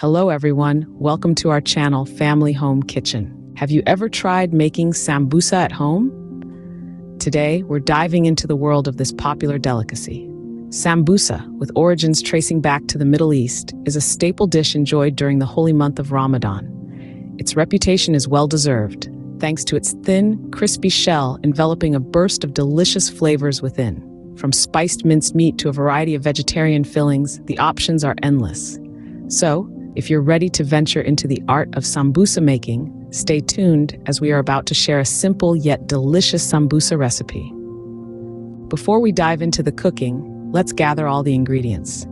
Hello everyone, welcome to our channel Family Home Kitchen. Have you ever tried making sambusa at home? Today, we're diving into the world of this popular delicacy. Sambusa, with origins tracing back to the Middle East, is a staple dish enjoyed during the holy month of Ramadan. Its reputation is well-deserved, thanks to its thin, crispy shell enveloping a burst of delicious flavors within. From spiced minced meat to a variety of vegetarian fillings, the options are endless. So, if you're ready to venture into the art of sambusa making, stay tuned as we are about to share a simple yet delicious sambusa recipe. Before we dive into the cooking, let's gather all the ingredients.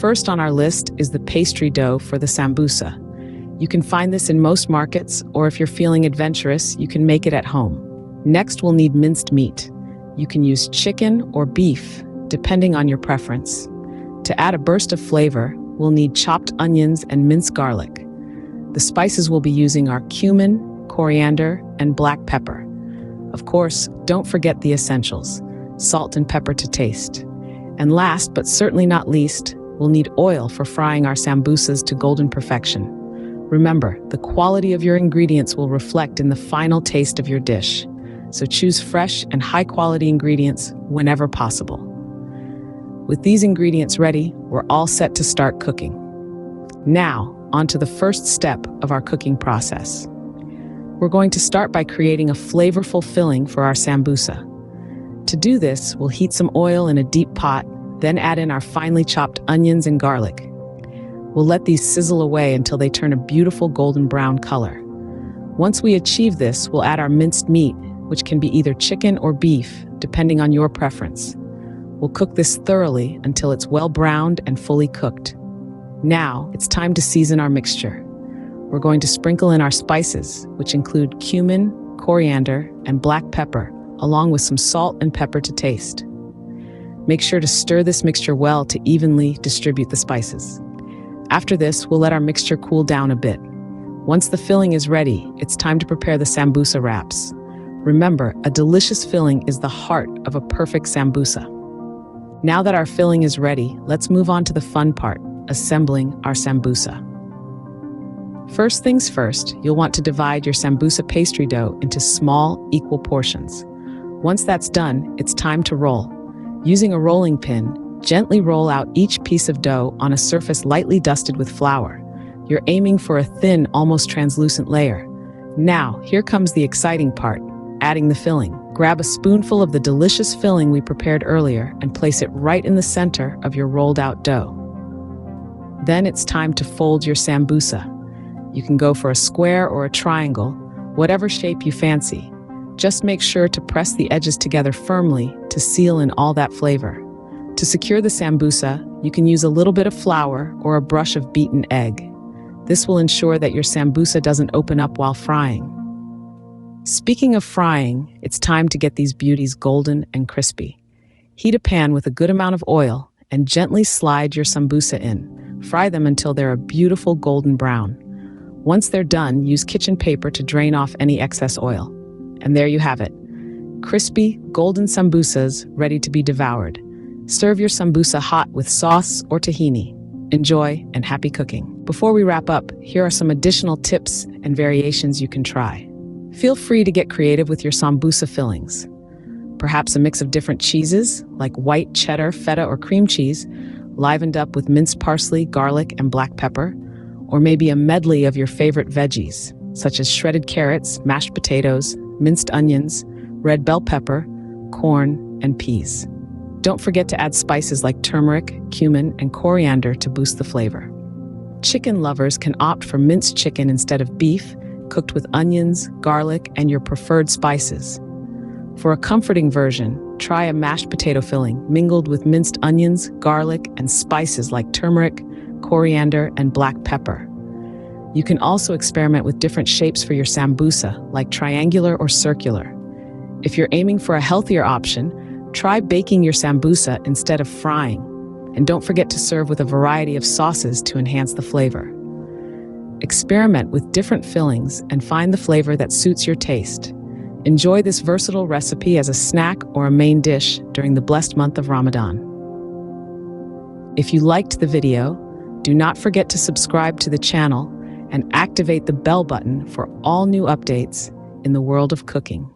First on our list is the pastry dough for the sambusa. You can find this in most markets, or if you're feeling adventurous, you can make it at home. Next, we'll need minced meat. You can use chicken or beef, depending on your preference. To add a burst of flavor, we'll need chopped onions and minced garlic. The spices we'll be using are cumin, coriander, and black pepper. Of course, don't forget the essentials, salt and pepper to taste. And last, but certainly not least, we'll need oil for frying our sambusas to golden perfection. Remember, the quality of your ingredients will reflect in the final taste of your dish, so choose fresh and high-quality ingredients whenever possible. With these ingredients ready, we're all set to start cooking. Now, on to the first step of our cooking process. We're going to start by creating a flavorful filling for our sambusa. To do this, we'll heat some oil in a deep pot, then add in our finely chopped onions and garlic. We'll let these sizzle away until they turn a beautiful golden brown color. Once we achieve this, we'll add our minced meat, which can be either chicken or beef, depending on your preference. We'll cook this thoroughly until it's well browned and fully cooked. Now, it's time to season our mixture. We're going to sprinkle in our spices, which include cumin, coriander, and black pepper, along with some salt and pepper to taste. Make sure to stir this mixture well to evenly distribute the spices. After this, we'll let our mixture cool down a bit. Once the filling is ready, it's time to prepare the sambusa wraps. Remember, a delicious filling is the heart of a perfect sambusa. Now that our filling is ready, let's move on to the fun part, assembling our sambusa. First things first, you'll want to divide your sambusa pastry dough into small, equal portions. Once that's done, it's time to roll. Using a rolling pin, gently roll out each piece of dough on a surface lightly dusted with flour. You're aiming for a thin, almost translucent layer. Now, here comes the exciting part, adding the filling. Grab a spoonful of the delicious filling we prepared earlier and place it right in the center of your rolled out dough. Then it's time to fold your sambusa. You can go for a square or a triangle, whatever shape you fancy. Just make sure to press the edges together firmly to seal in all that flavor. To secure the sambusa, you can use a little bit of flour or a brush of beaten egg. This will ensure that your sambusa doesn't open up while frying. Speaking of frying, it's time to get these beauties golden and crispy. Heat a pan with a good amount of oil and gently slide your sambusa in. Fry them until they're a beautiful golden brown. Once they're done, use kitchen paper to drain off any excess oil. And there you have it. Crispy, golden sambusas ready to be devoured. Serve your sambusa hot with sauce or tahini. Enjoy and happy cooking. Before we wrap up, here are some additional tips and variations you can try. Feel free to get creative with your sambusa fillings. Perhaps a mix of different cheeses, like white, cheddar, feta, or cream cheese, livened up with minced parsley, garlic, and black pepper. Or maybe a medley of your favorite veggies, such as shredded carrots, mashed potatoes, minced onions, red bell pepper, corn, and peas. Don't forget to add spices like turmeric, cumin, and coriander to boost the flavor. Chicken lovers can opt for minced chicken instead of beef, cooked with onions, garlic, and your preferred spices. For a comforting version, try a mashed potato filling mingled with minced onions, garlic, and spices like turmeric, coriander, and black pepper. You can also experiment with different shapes for your sambusa, like triangular or circular. If you're aiming for a healthier option, try baking your sambusa instead of frying. And don't forget to serve with a variety of sauces to enhance the flavor. Experiment with different fillings and find the flavor that suits your taste. Enjoy this versatile recipe as a snack or a main dish during the blessed month of Ramadan. If you liked the video, Do not forget to subscribe to the channel and activate the bell button for all new updates in the world of cooking.